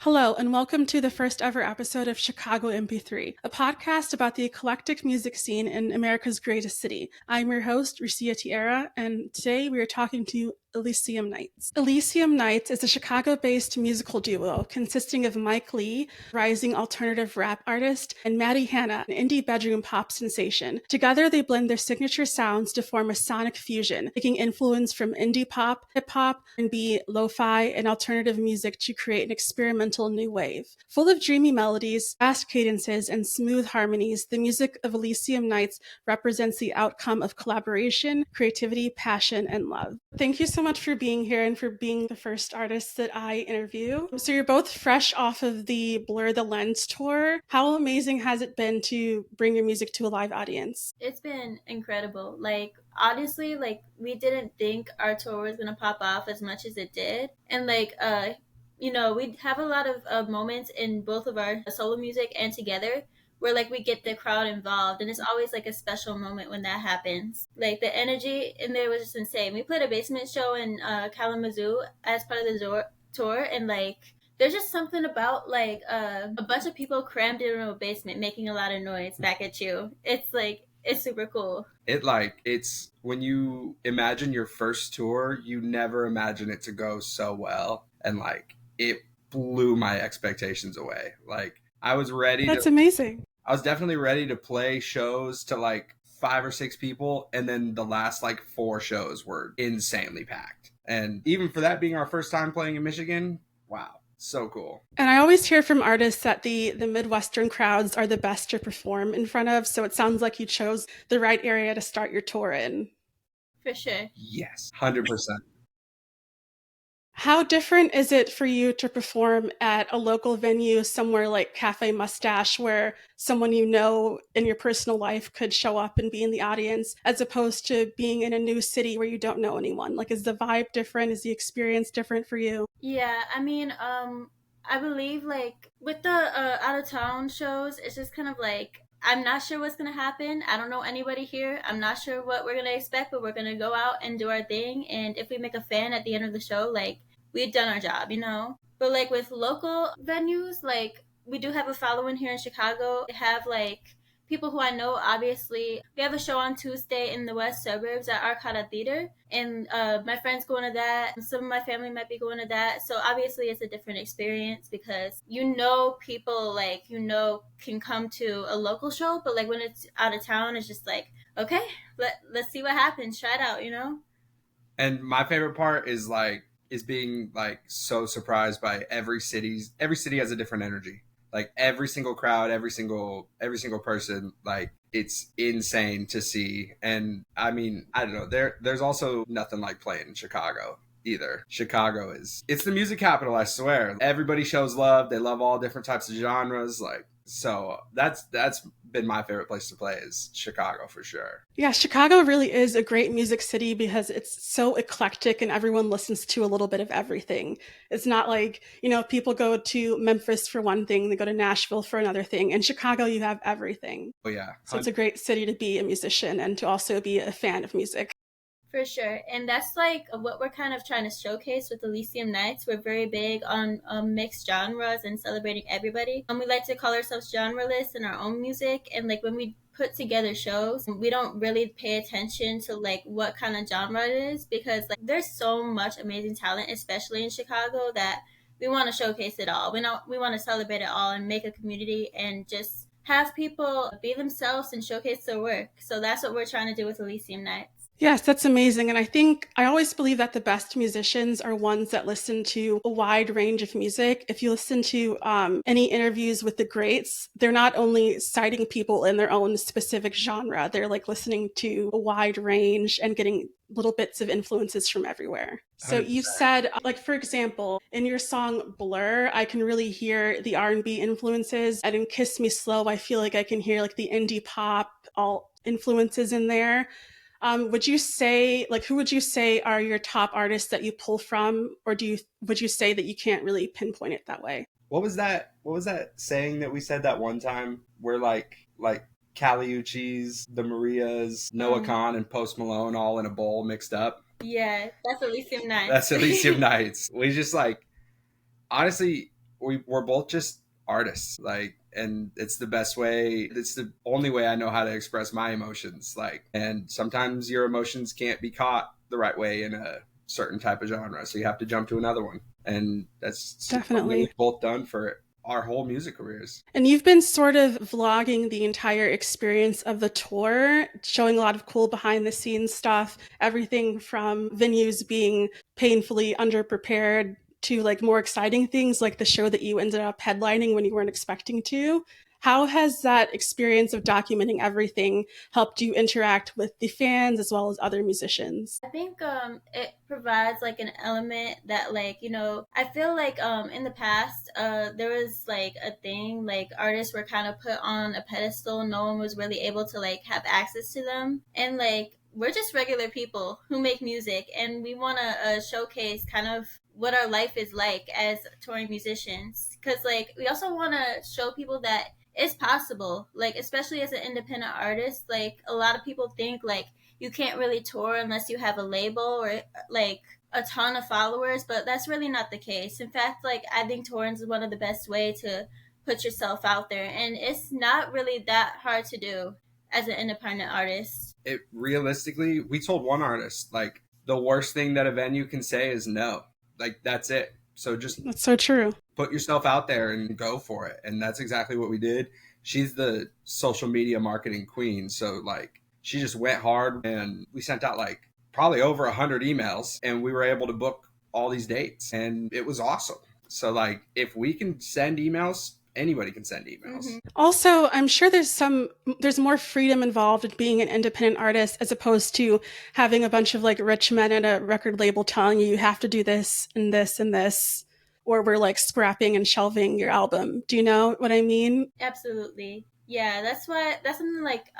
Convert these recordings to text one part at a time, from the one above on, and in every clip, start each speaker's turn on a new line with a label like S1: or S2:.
S1: Hello, and welcome to the first ever episode of Chicago.mp3, a podcast about the eclectic music scene in America's greatest city. I'm your host, Rucia Tierra, and today we are talking to Elysium Nights. Elysium Nights is a Chicago-based musical duo consisting of Mike Lee, rising alternative rap artist, and Maddie Hanna, an indie bedroom pop sensation. Together, they blend their signature sounds to form a sonic fusion, taking influence from indie pop, hip-hop, R&B, lo-fi, and alternative music to create an experimental new wave. Full of dreamy melodies, fast cadences, and smooth harmonies, the music of Elysium Nights represents the outcome of collaboration, creativity, passion, and love. Thank you so much for being here and for being the first artist that I interview. So you're both fresh off of the Blur the Lens tour. How amazing has it been to bring your music to a live audience?
S2: It's been incredible. Honestly, we didn't think our tour was gonna pop off as much as it did. And we have a lot of moments in both of our solo music and together where we get the crowd involved, and it's always like a special moment when that happens. Like the energy in there was just insane. We played a basement show in Kalamazoo as part of the tour, and there's just something about a bunch of people crammed into a basement making a lot of noise back at you. It's super cool.
S3: It's when you imagine your first tour, you never imagine it to go so well, and it blew my expectations away. I was ready
S1: That's
S3: to
S1: amazing.
S3: I was definitely ready to play shows to 5 or 6 people, and then the last 4 shows were insanely packed. And even for that being our first time playing in Michigan, wow, so cool.
S1: And I always hear from artists that the Midwestern crowds are the best to perform in front of, so it sounds like you chose the right area to start your tour in.
S2: For sure.
S3: Yes, 100%.
S1: How different is it for you to perform at a local venue somewhere like Cafe Mustache, where someone you know in your personal life could show up and be in the audience, as opposed to being in a new city where you don't know anyone? Is the vibe different? Is the experience different for you?
S2: Yeah, I believe with the out of town shows, it's just kind of I'm not sure what's gonna happen. I don't know anybody here. I'm not sure what we're gonna expect, but we're gonna go out and do our thing. And if we make a fan at the end of the show, we've done our job, you know. But with local venues, we do have a following here in Chicago. We have people who I know. Obviously, we have a show on Tuesday in the west suburbs at Arcada Theater, and my friends going to that. Some of my family might be going to that. So obviously, it's a different experience because people can come to a local show, but when it's out of town, it's just okay, let's see what happens. Try it out, you know.
S3: And my favorite part is being so surprised by every city has a different energy. Every single crowd, every single person, it's insane to see. And I mean, I don't know, there's also nothing like playing in Chicago either. Chicago it's the music capital, I swear. Everybody shows love. They love all different types of genres. So that's been my favorite place to play is Chicago for sure.
S1: Yeah, Chicago really is a great music city because it's so eclectic and everyone listens to a little bit of everything. It's not people go to Memphis for one thing, they go to Nashville for another thing. In Chicago, you have everything.
S3: Oh yeah.
S1: So it's a great city to be a musician and to also be a fan of music.
S2: For sure. And that's what we're kind of trying to showcase with Elysium Nights. We're very big on mixed genres and celebrating everybody. We like to call ourselves genreless in our own music. And when we put together shows, we don't really pay attention to what kind of genre it is because there's so much amazing talent, especially in Chicago, that we want to showcase it all. We want to celebrate it all and make a community and just have people be themselves and showcase their work. So that's what we're trying to do with Elysium Nights.
S1: Yes, that's amazing. And I always believe that the best musicians are ones that listen to a wide range of music. If you listen to any interviews with the greats, they're not only citing people in their own specific genre, they're listening to a wide range and getting little bits of influences from everywhere. So you said, for example, in your song Blur, I can really hear the R&B influences. And in Kiss Me Slow, I feel like I can hear the indie pop all influences in there. Would you say, who would you say are your top artists that you pull from, or would you say that you can't really pinpoint it that way?
S3: What was that saying that we said that one time where Kali Uchis, the Marias, Noah Khan, and Post Malone all in a bowl mixed up?
S2: Yeah, that's Elysium Nights.
S3: That's Elysium Nights. We just honestly, we're both just artists, like, and it's the best way, it's the only way I know how to express my emotions, like, and sometimes your emotions can't be caught the right way in a certain type of genre, so you have to jump to another one, and that's what
S1: Definitely.
S3: we've both done for our whole music careers.
S1: And you've been sort of vlogging the entire experience of the tour, showing a lot of cool behind the scenes stuff, everything from venues being painfully underprepared to like more exciting things like the show that you ended up headlining when you weren't expecting to. How has that experience of documenting everything helped you interact with the fans as well as other musicians?
S2: I think it provides like an element that, like, I feel like in the past there was like a thing like artists were kind of put on a pedestal. No one was really able to like have access to them, and like we're just regular people who make music, and we want to showcase kind of what our life is like as touring musicians, because like we also want to show people that it's possible, like especially as an independent artist. Like a lot of people think like you can't really tour unless you have a label or like a ton of followers, but that's really not the case. In fact, like I think touring is one of the best way to put yourself out there, and it's not really that hard to do as an independent artist.
S3: It realistically, we told one artist, like, the worst thing that a venue can say is no. Like, that's it. So just
S1: That's so true.
S3: put yourself out there and go for it. And that's exactly what we did. She's the social media marketing queen. So, like, she just went hard, and we sent out like probably over 100 emails, and we were able to book all these dates, and it was awesome. So, like, if we can send emails, anybody can send emails.
S2: Mm-hmm.
S1: Also, I'm sure there's more freedom involved in being an independent artist as opposed to having a bunch of like rich men at a record label telling you have to do this and this and this, or we're like scrapping and shelving your album. Do you know what I mean?
S2: Absolutely. Yeah, that's something like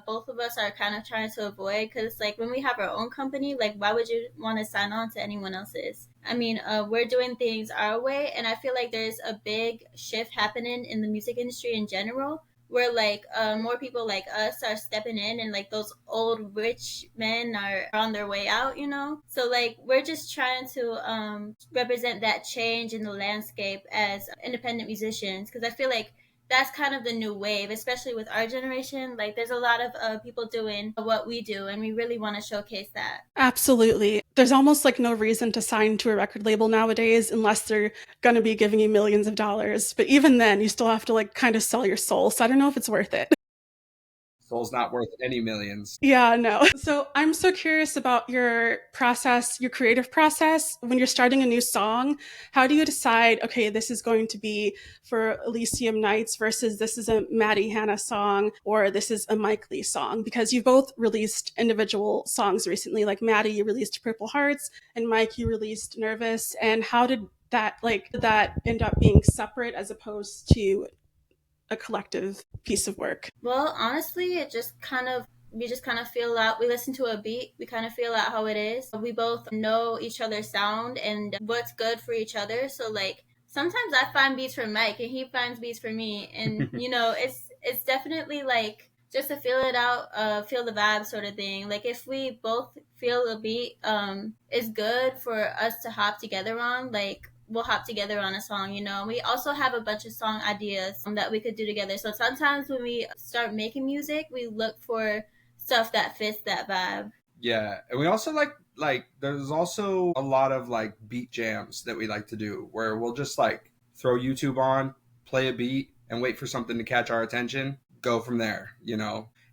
S2: both of us are kind of trying to avoid, because like when we have our own company, like why would you want to sign on to anyone else's? I mean, we're doing things our way, and I feel like there's a big shift happening in the music industry in general, where like more people like us are stepping in, and like those old rich men are on their way out, so like we're just trying to represent that change in the landscape as independent musicians, because I feel like that's kind of the new wave, especially with our generation. Like, there's a lot of people doing what we do, and we really want to showcase that.
S1: Absolutely. There's almost like no reason to sign to a record label nowadays unless they're going to be giving you millions of dollars. But even then, you still have to like kind of sell your soul. So I don't know if it's worth it.
S3: Soul's not worth any millions.
S1: Yeah, no. So I'm so curious about your process, your creative process. When you're starting a new song, how do you decide, okay, this is going to be for Elysium Nights versus this is a Maddie Hanna song or this is a Mike Lee song? Because you both released individual songs recently. Like Maddie, you released Purple Hearts, and Mike, you released Nervous. And how did that end up being separate as opposed to a collective piece of work?
S2: Well, honestly, we just kind of feel out. We listen to a beat, we kind of feel out how it is. We both know each other's sound and what's good for each other. So like sometimes I find beats for Mike and he finds beats for me, and it's definitely like just to feel it out, feel the vibe sort of thing. Like if we both feel the beat is good for us to hop together on, like we'll hop together on a song. We also have a bunch of song ideas that we could do together. So sometimes when we start making music, we look for stuff that fits that vibe.
S3: Yeah, and we also like there's also a lot of like beat jams that we like to do where we'll just like throw YouTube on, play a beat, and wait for something to catch our attention, go from there.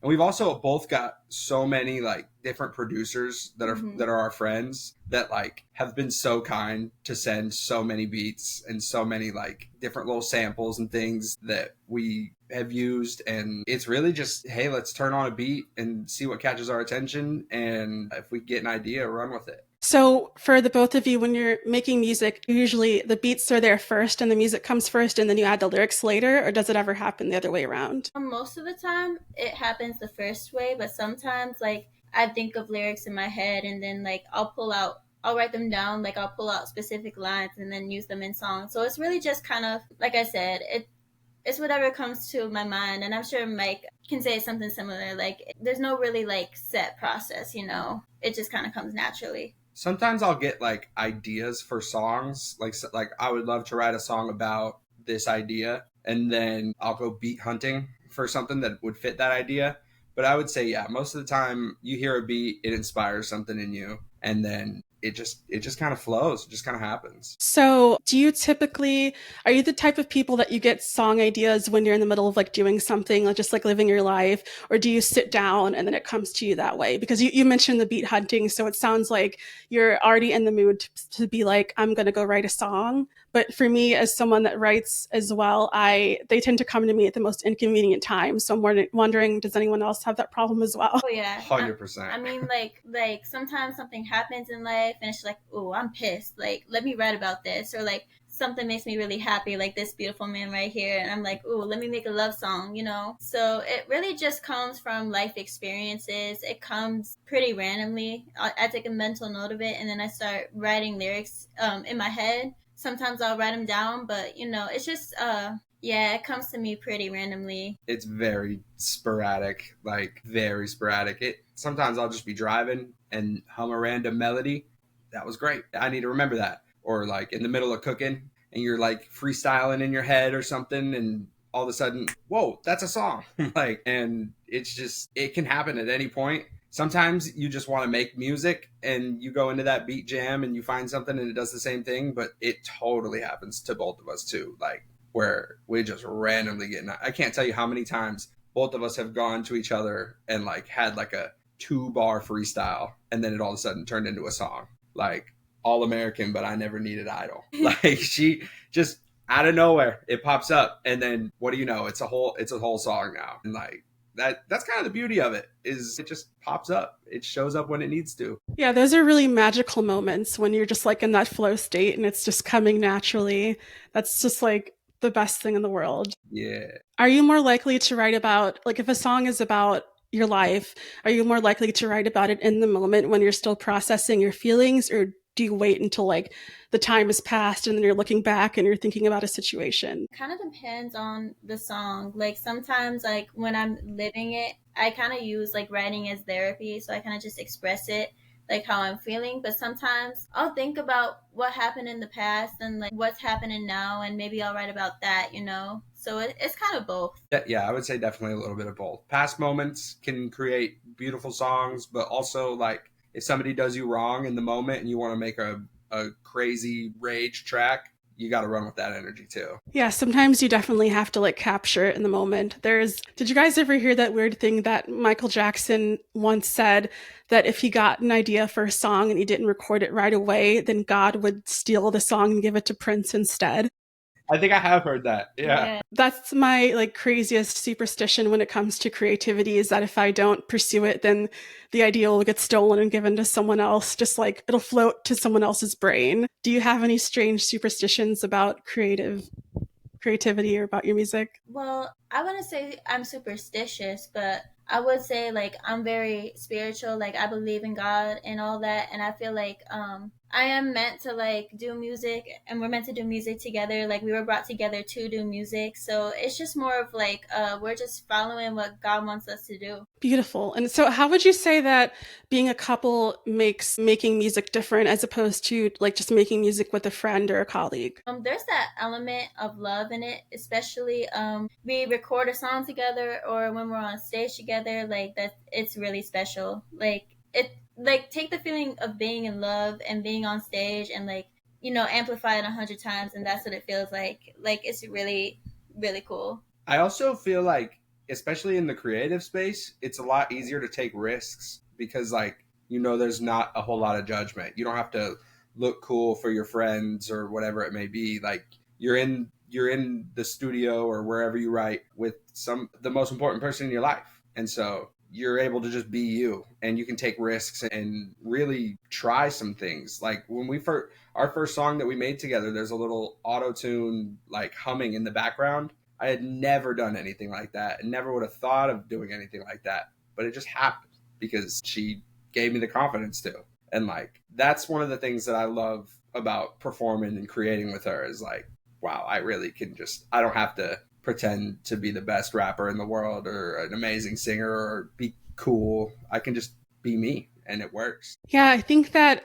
S3: And we've also both got so many like different producers that are our friends that like have been so kind to send so many beats and so many like different little samples and things that we have used, and it's really just, hey, let's turn on a beat and see what catches our attention, and if we get an idea, run with it.
S1: So for the both of you, when you're making music, usually the beats are there first and the music comes first and then you add the lyrics later, or does it ever happen the other way around?
S2: Most of the time it happens the first way, but sometimes like I think of lyrics in my head, and then like I'll write them down, like I'll pull out specific lines and then use them in songs. So it's really just kind of, like I said, it's whatever comes to my mind, and I'm sure Mike can say something similar. Like there's no really like set process, it just kind of comes naturally.
S3: Sometimes I'll get like ideas for songs, like I would love to write a song about this idea, and then I'll go beat hunting for something that would fit that idea. But I would say, yeah, most of the time you hear a beat, it inspires something in you, and then it just kind of flows, it just kind of happens.
S1: So, do you typically, are you the type of people that you get song ideas when you're in the middle of like doing something, like just like living your life, or do you sit down and then it comes to you that way? Because you mentioned the beat hunting, so it sounds like you're already in the mood to be like, I'm going to go write a song. But for me, as someone that writes as well, they tend to come to me at the most inconvenient time. So I'm wondering, does anyone else have that problem as well?
S2: Oh yeah,
S3: 100%.
S2: I mean, like sometimes something happens in life, and it's like, oh, I'm pissed. Like, let me write about this, or like something makes me really happy, like this beautiful man right here, and I'm like, oh, let me make a love song, you know. So it really just comes from life experiences. It comes pretty randomly. I take a mental note of it, and then I start writing lyrics in my head. Sometimes I'll write them down, but you know, it's just yeah, it comes to me pretty randomly.
S3: It's very sporadic, like very sporadic. It sometimes I'll just be driving and hum a random melody. That was great. I need to remember that. Or like in the middle of cooking and you're like freestyling in your head or something, and all of a sudden, whoa, that's a song. Like, and it's just, it can happen at any point. Sometimes you just want to make music and you go into that beat jam and you find something and it does the same thing, but it totally happens to both of us too. Like, where we just randomly get, I can't tell you how many times both of us have gone to each other and like had like a 2-bar freestyle, and then it all of a sudden turned into a song. Like, All American, but I Never Needed Idol. Like, she just out of nowhere, it pops up, and then what do you know? It's a whole song now. And like, that's kind of the beauty of it, is it just pops up. It shows up when it needs to.
S1: Yeah, those are really magical moments when you're just like in that flow state and it's just coming naturally. That's just like the best thing in the world.
S3: Yeah.
S1: Are you more likely to write about, like, if a song is about your life, are you more likely to write about it in the moment when you're still processing your feelings, or do you wait until like the time has passed and then you're looking back and you're thinking about a situation?
S2: Kind of depends on the song. Like sometimes, like when I'm living it, I kind of use like writing as therapy, so I kind of just express it like how I'm feeling. But sometimes I'll think about what happened in the past and like what's happening now, and maybe I'll write about that, you know. So it's kind of both.
S3: Yeah, I would say definitely a little bit of both. Past moments can create beautiful songs, but also like if somebody does you wrong in the moment and you want to make a crazy rage track, you got to run with that energy too.
S1: Yeah, sometimes you definitely have to like capture it in the moment. Did you guys ever hear that weird thing that Michael Jackson once said, that if he got an idea for a song and he didn't record it right away, then God would steal the song and give it to Prince instead?
S3: I think I have heard that. Yeah.
S1: That's my like craziest superstition when it comes to creativity, is that if I don't pursue it, then the idea will get stolen and given to someone else, just like it'll float to someone else's brain. Do you have any strange superstitions about creativity or about your music?
S2: Well, I wouldn't say I'm superstitious, but I would say like I'm very spiritual. Like I believe in God and all that, and I feel like I am meant to like do music, and we're meant to do music together. Like we were brought together to do music, so it's just more of like we're just following what God wants us to do.
S1: Beautiful. And so how would you say that being a couple makes making music different as opposed to like just making music with a friend or a colleague?
S2: There's that element of love in it, especially we record a song together or when we're on stage together. Like that, it's really special. Like it, like take the feeling of being in love and being on stage and like you know amplify it 100 times, and that's what it feels like. Like it's really really cool.
S3: I also feel like, especially in the creative space, it's a lot easier to take risks because, like, there's not a whole lot of judgment. You don't have to look cool for your friends or whatever it may be. Like, you're in the studio or wherever you write with the most important person in your life, and so you're able to just be you, and you can take risks and really try some things. Like when our first song that we made together, there's a little auto tune like humming in the background. I had never done anything like that and never would have thought of doing anything like that. But it just happened because she gave me the confidence to. And like, that's one of the things that I love about performing and creating with her is like, wow, I really can I don't have to pretend to be the best rapper in the world or an amazing singer or be cool. I can just be me and it works.
S1: Yeah, I think that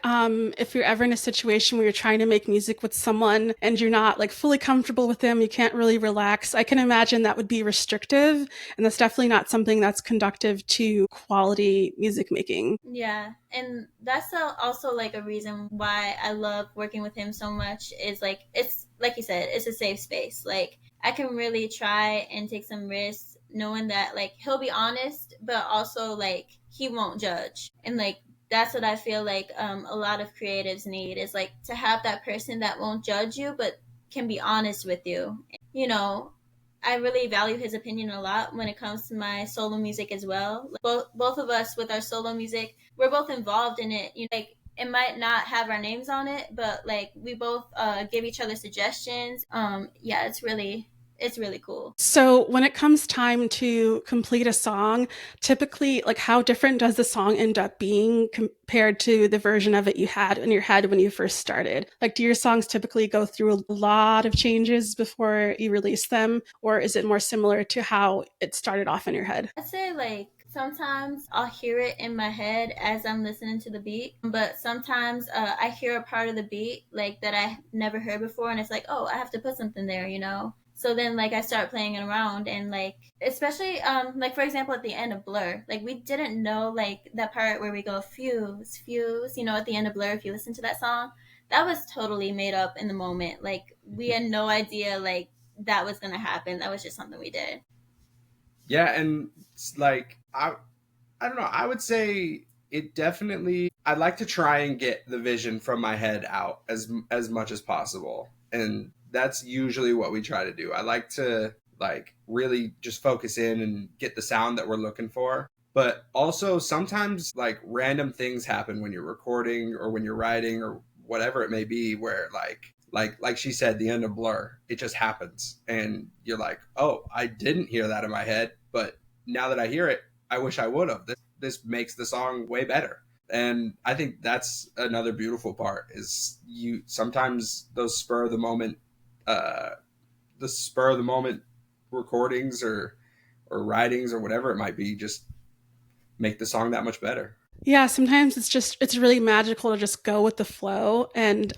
S1: if you're ever in a situation where you're trying to make music with someone and you're not like fully comfortable with them, you can't really relax. I can imagine that would be restrictive, and that's definitely not something that's conductive to quality music making.
S2: Yeah, and that's also like a reason why I love working with him so much. Is like it's like you said, it's a safe space. Like I can really try and take some risks, knowing that like he'll be honest, but also like he won't judge. And like that's what I feel like a lot of creatives need is like to have that person that won't judge you, but can be honest with you. You know, I really value his opinion a lot when it comes to my solo music as well. Like, both of us with our solo music, we're both involved in it. You know, like it might not have our names on it, but like we both give each other suggestions. Yeah, it's really cool.
S1: So when it comes time to complete a song, typically, like how different does the song end up being compared to the version of it you had in your head when you first started? Like, do your songs typically go through a lot of changes before you release them, or is it more similar to how it started off in your head?
S2: I'd say like sometimes I'll hear it in my head as I'm listening to the beat, but sometimes I hear a part of the beat like that I never heard before, and it's like, oh, I have to put something there, you know. So then like I start playing it around, and like especially like for example at the end of Blur, like we didn't know like that part where we go fuse fuse, you know, at the end of Blur. If you listen to that song, that was totally made up in the moment. Like we had no idea like that was gonna happen. That was just something we did.
S3: Yeah, and it's like I don't know. I would say it definitely. I'd like to try and get the vision from my head out as much as possible, and that's usually what we try to do. I like to like really just focus in and get the sound that we're looking for. But also sometimes like random things happen when you're recording or when you're writing or whatever it may be, where like she said, the end of Blur, it just happens, and you're like, oh, I didn't hear that in my head, but now that I hear it, I wish I would have. This makes the song way better. And I think that's another beautiful part is you sometimes those uh, spur of the moment recordings or writings or whatever it might be just make the song that much better.
S1: Yeah, sometimes it's really magical to just go with the flow and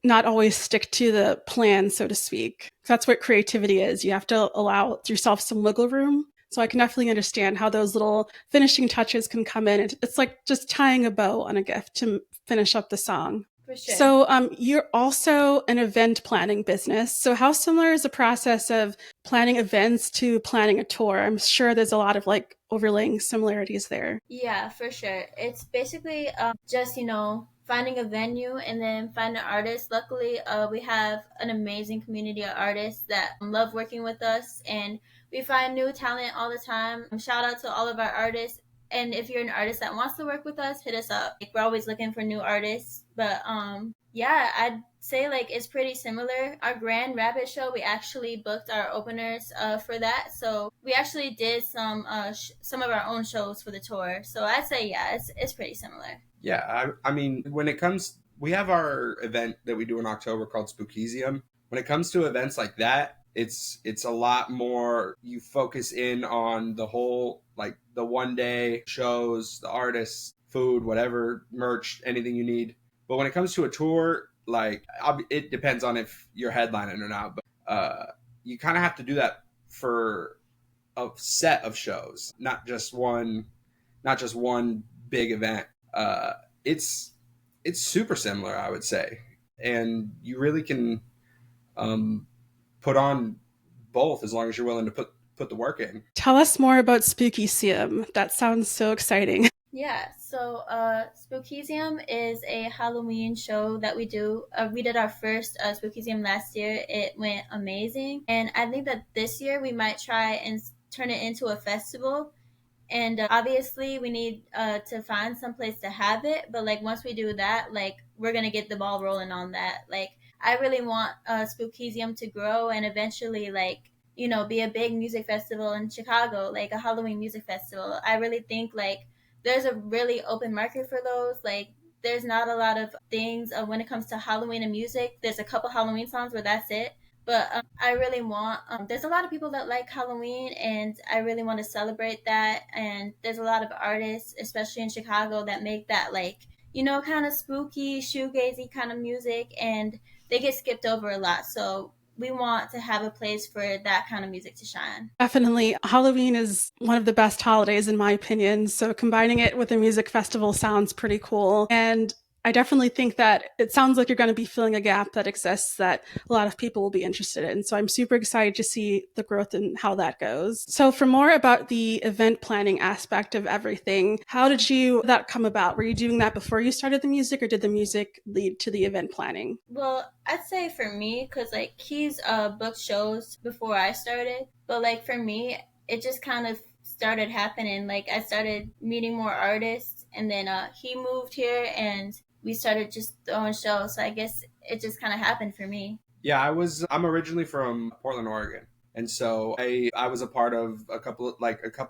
S1: not always stick to the plan, so to speak. That's what creativity is. You have to allow yourself some wiggle room. So I can definitely understand how those little finishing touches can come in. It's like just tying a bow on a gift to finish up the song.
S2: For sure.
S1: So you're also an event planning business. So how similar is the process of planning events to planning a tour? I'm sure there's a lot of like overlaying similarities there.
S2: Yeah, for sure. It's basically just, you know, finding a venue and then find an artist. Luckily, we have an amazing community of artists that love working with us, and we find new talent all the time. Shout out to all of our artists. And if you're an artist that wants to work with us, hit us up. Like, we're always looking for new artists. But yeah, I'd say like it's pretty similar. Our Grand Rapids show, we actually booked our openers for that, so we actually did some of our own shows for the tour. So I'd say yeah, it's pretty similar.
S3: Yeah, I mean, when it comes, we have our event that we do in October called Spookesium. When it comes to events like that, it's a lot more. You focus in on the whole, like the 1 day shows, the artists, food, whatever, merch, anything you need. But when it comes to a tour, like it depends on if you're headlining or not. But you kind of have to do that for a set of shows, not just one big event. Uh, it's it's super similar, I would say, and you really can um, put on both as long as you're willing to put the work in.
S1: Tell us more about Spooky Sim. That sounds so exciting.
S2: Yeah, so Spookesium is a Halloween show that we do. We did our first Spookesium last year. It went amazing. And I think that this year we might try and turn it into a festival. And obviously we need to find some place to have it, but like once we do that, like we're gonna get the ball rolling on that. Like I really want Spookesium to grow and eventually like, you know, be a big music festival in Chicago, like a Halloween music festival. I really think like there's a really open market for those. Like there's not a lot of things when it comes to Halloween and music. There's a couple Halloween songs where that's it, But I really want, there's a lot of people that like Halloween, and I really want to celebrate that. And there's a lot of artists, especially in Chicago, that make that, like, kind of spooky, shoegazy kind of music, and they get skipped over a lot. So we want to have a place for that kind of music to shine.
S1: Definitely. Halloween is one of the best holidays, in my opinion. So combining it with a music festival sounds pretty cool. And I definitely think that it sounds like you're going to be filling a gap that exists that a lot of people will be interested in. So I'm super excited to see the growth and how that goes. So for more about the event planning aspect of everything, how did that come about? Were you doing that before you started the music, or did the music lead to the event planning?
S2: Well, I'd say for me, because like he's booked shows before I started, but like for me, it just kind of started happening. Like I started meeting more artists, and then he moved here, and we started just throwing shows. So I guess it just kind of happened for me.
S3: Yeah, I'm originally from Portland, Oregon. And so I was a part of a couple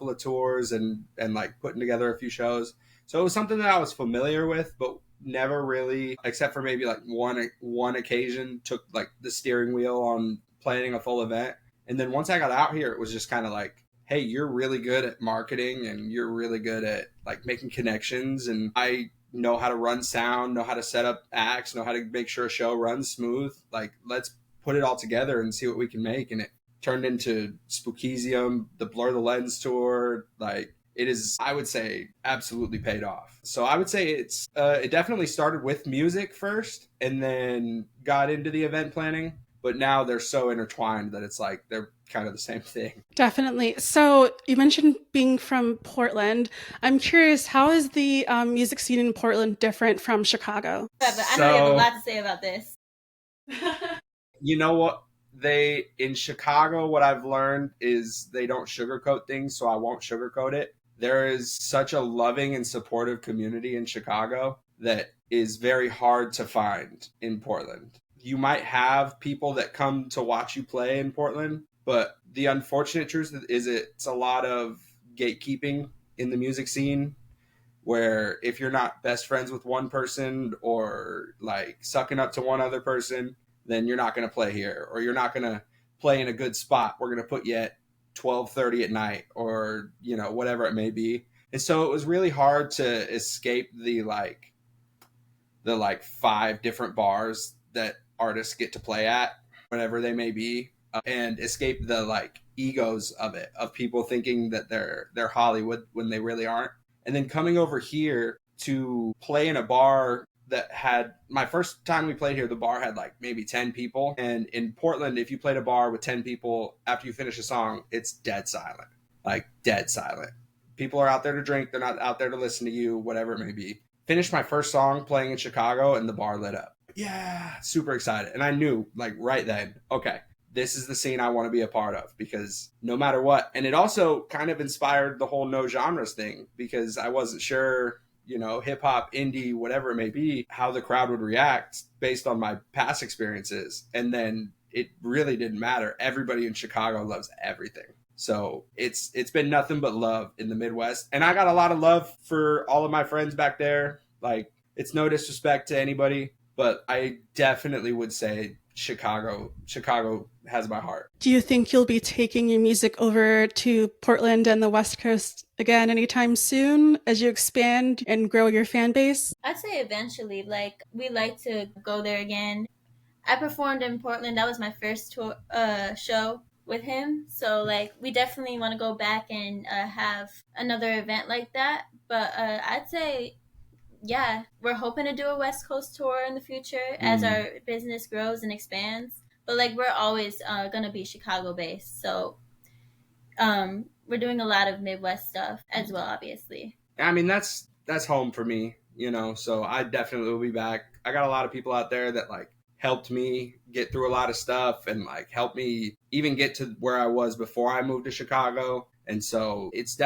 S3: of tours and like putting together a few shows. So it was something that I was familiar with, but never really, except for maybe like one occasion, took like the steering wheel on planning a full event. And then once I got out here, it was just kind of like, hey, you're really good at marketing and you're really good at like making connections, and I know how to run sound, know how to set up acts, know how to make sure a show runs smooth. Like, let's put it all together and see what we can make. And it turned into Spookesium, the Blur the Lens tour. Like, it is, I would say, absolutely paid off. So I would say it definitely started with music first and then got into the event planning. But now they're so intertwined that it's like they're kind of the same thing.
S1: Definitely. So you mentioned being from Portland. I'm curious, how is the music scene in Portland different from Chicago?
S2: But I know you have a
S3: So,
S2: lot to say about this.
S3: you know what? They in Chicago, what I've learned is they don't sugarcoat things, so I won't sugarcoat it. There is such a loving and supportive community in Chicago that is very hard to find in Portland. You might have people that come to watch you play in Portland, but the unfortunate truth is it's a lot of gatekeeping in the music scene, where if you're not best friends with one person or like sucking up to one other person, then you're not going to play here, or you're not going to play in a good spot. We're going to put you at 12:30 at night, or whatever it may be. And so it was really hard to escape the five different bars that artists get to play at whenever they may be, and escape the like egos of it, of people thinking that they're Hollywood when they really aren't. And then coming over here to play in a bar that had, my first time we played here, the bar had like maybe 10 people. And in Portland, if you played a bar with 10 people, after you finish a song, it's dead silent. Like dead silent. People are out there to drink. They're not out there to listen to you, whatever it may be. Finished my first song playing in Chicago and the bar lit up. Yeah, super excited. And I knew like right then, okay, this is the scene I want to be a part of, because no matter what. And it also kind of inspired the whole no genres thing, because I wasn't sure, hip hop, indie, whatever it may be, how the crowd would react based on my past experiences. And then it really didn't matter. Everybody in Chicago loves everything. So it's been nothing but love in the Midwest. And I got a lot of love for all of my friends back there. Like, it's no disrespect to anybody, but I definitely would say Chicago has my heart.
S1: Do you think you'll be taking your music over to Portland and the West Coast again anytime soon as you expand and grow your fan base?
S2: I'd say eventually, like, we like to go there again. I performed in Portland. That was my first tour, show with him. So, like, we definitely want to go back and have another event like that. But I'd say, yeah, we're hoping to do a West Coast tour in the future as our business grows and expands. But, like, we're always going to be Chicago based. So, we're doing a lot of Midwest stuff as well, obviously.
S3: I mean, that's home for me, so I definitely will be back. I got a lot of people out there that like helped me get through a lot of stuff and like helped me even get to where I was before I moved to Chicago. And so it's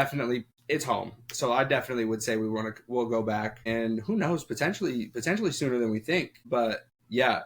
S3: home. So I definitely would say we'll go back, and who knows, potentially sooner than we think. But yeah,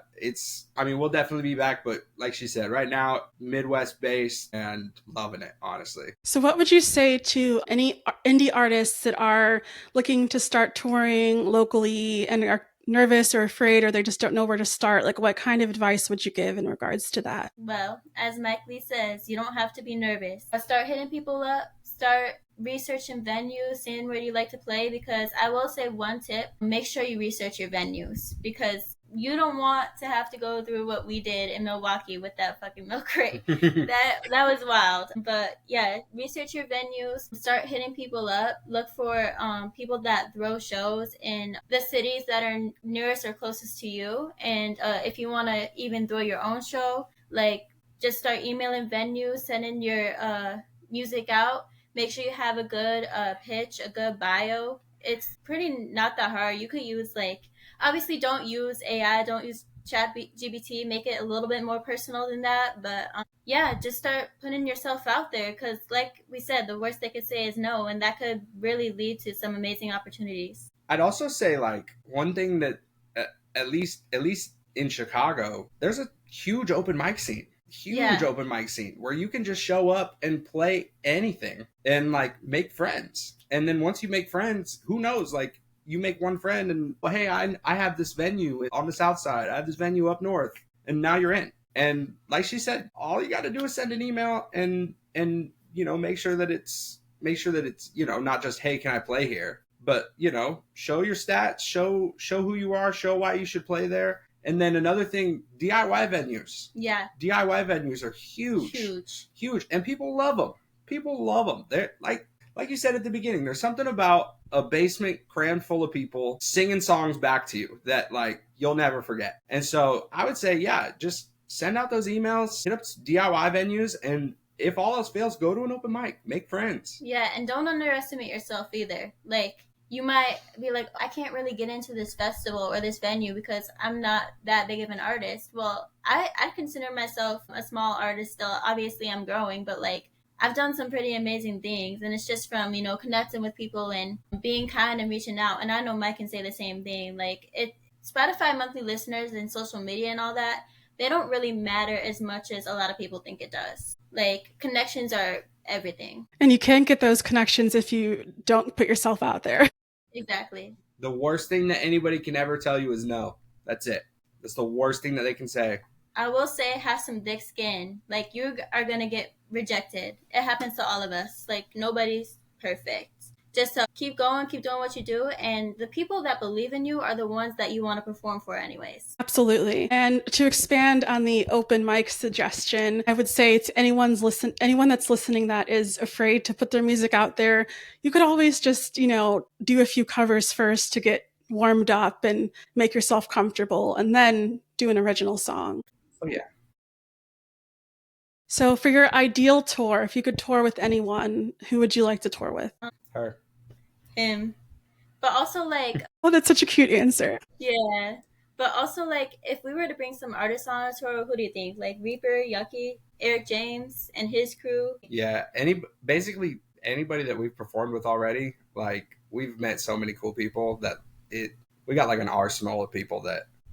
S3: we'll definitely be back, but like she said, right now, Midwest based and loving it, honestly.
S1: So what would you say to any indie artists that are looking to start touring locally and are nervous or afraid, or they just don't know where to start, like what kind of advice would you give in regards to that?
S2: Well, as Mike Lee says, you don't have to be nervous. Start hitting people up, start researching venues, seeing where you like to play, because I will say one tip, make sure you research your venues, because you don't want to have to go through what we did in Milwaukee with that fucking milk crate. That was wild. But yeah, research your venues, start hitting people up, look for people that throw shows in the cities that are nearest or closest to you, and if you want to even throw your own show, like just start emailing venues, sending your music out. Make sure you have a good pitch, a good bio. It's pretty not that hard. You could use like, obviously don't use AI, don't use chat GBT, make it a little bit more personal than that. But yeah, just start putting yourself out there, because like we said, the worst they could say is no, and that could really lead to some amazing opportunities.
S3: I'd also say like one thing that at least in Chicago, there's a huge open mic scene. Huge open mic scene where you can just show up and play anything and like make friends. And then once you make friends, who knows, like you make one friend and, well, hey, I have this venue on the south side, I have this venue up north, and now you're in. And like she said, all you got to do is send an email and make sure that it's not just, hey, can I play here, but show your stats, show who you are, show why you should play there. And then another thing, DIY venues.
S2: Yeah.
S3: DIY venues are huge, and people love them. They're like you said at the beginning, there's something about a basement crammed full of people singing songs back to you that like you'll never forget. And so I would say, yeah, just send out those emails, hit up DIY venues, and if all else fails, go to an open mic, make friends.
S2: Yeah, and don't underestimate yourself either. Like, you might be like, I can't really get into this festival or this venue because I'm not that big of an artist. Well, I consider myself a small artist still. Obviously, I'm growing, but like, I've done some pretty amazing things, and it's just from, connecting with people and being kind and reaching out. And I know Mike can say the same thing. Like, Spotify monthly listeners and social media and all that, they don't really matter as much as a lot of people think it does. Like, connections are everything.
S1: And you can't get those connections if you don't put yourself out there.
S2: Exactly.
S3: The worst thing that anybody can ever tell you is no. That's it. That's the worst thing that they can say.
S2: I will say, have some thick skin. Like, you are going to get rejected. It happens to all of us. Like, nobody's perfect. Just keep going, keep doing what you do, and the people that believe in you are the ones that you want to perform for anyways.
S1: Absolutely. And to expand on the open mic suggestion, I would say to anyone that's listening that is afraid to put their music out there, you could always just, do a few covers first to get warmed up and make yourself comfortable, and then do an original song.
S3: Oh, yeah.
S1: So for your ideal tour, if you could tour with anyone, who would you like to tour with?
S3: Her.
S2: Him. But also, like...
S1: Oh, that's such a cute answer.
S2: Yeah. But also, like, if we were to bring some artists on a tour, who do you think? Like Reaper, Yucky, Eric James, and his crew?
S3: Yeah. Basically anybody that we've performed with already, like, we've met so many cool people that we got like an arsenal of people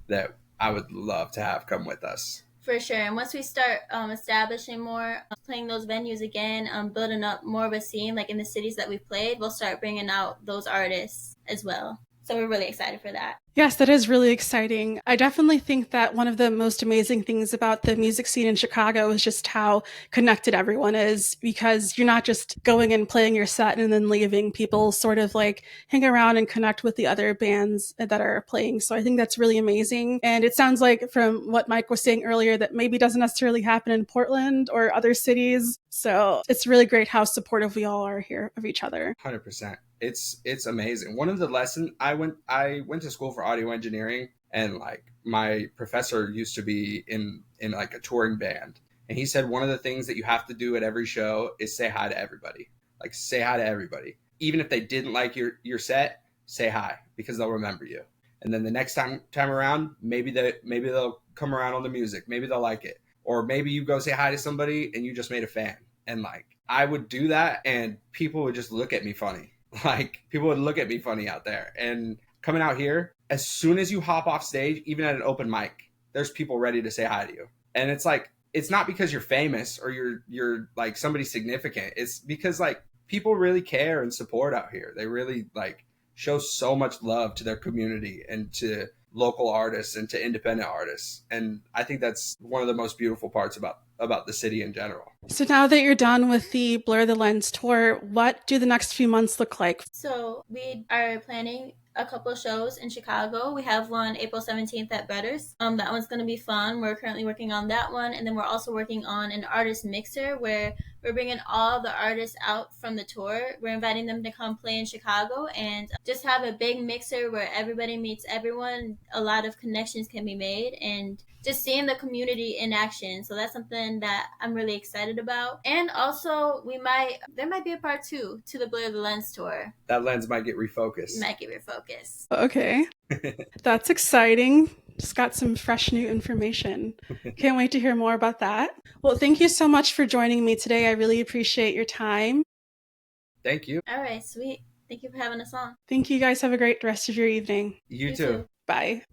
S3: that I would love to have come with us.
S2: For sure. And once we start establishing more, playing those venues again, building up more of a scene, like in the cities that we've played, we'll start bringing out those artists as well. So we're really excited for that.
S1: Yes, that is really exciting. I definitely think that one of the most amazing things about the music scene in Chicago is just how connected everyone is, because you're not just going and playing your set and then leaving. People sort of like hang around and connect with the other bands that are playing. So I think that's really amazing. And it sounds like from what Mike was saying earlier that maybe doesn't necessarily happen in Portland or other cities. So it's really great how supportive we all are here of each other.
S3: 100%. It's amazing. One of the lessons I went to school for audio engineering, and like my professor used to be in like a touring band, and he said one of the things that you have to do at every show is say hi to everybody. Like, say hi to everybody. Even if they didn't like your set, say hi, because they'll remember you. And then the next time around, maybe they'll come around on the music, maybe they'll like it. Or maybe you go say hi to somebody and you just made a fan. And like, I would do that and people would just look at me funny. Like, people would look at me funny out there. And coming out here, as soon as you hop off stage, even at an open mic, there's people ready to say hi to you. And it's like, it's not because you're famous or you're like somebody significant. It's because like people really care and support out here. They really like show so much love to their community and to local artists and to independent artists. And I think that's one of the most beautiful parts about the city in general.
S1: So now that you're done with the Blur the Lens tour, what do the next few months look like?
S2: So we are planning a couple shows in Chicago. We have one April 17th at Bretters. That one's going to be fun. We're currently working on that one. And then we're also working on an artist mixer where we're bringing all the artists out from the tour. We're inviting them to come play in Chicago and just have a big mixer where everybody meets everyone. A lot of connections can be made and just seeing the community in action. So that's something that I'm really excited about. And also there might be a part 2 to the Blur the Lens tour.
S3: That lens might get refocused.
S1: Okay. That's exciting. Just got some fresh new information. Can't wait to hear more about that. Well, thank you so much for joining me today. I really appreciate your time.
S3: Thank you.
S2: All right, sweet. Thank you for having us on.
S1: Thank you guys. Have a great rest of your evening.
S3: You too.
S1: Bye.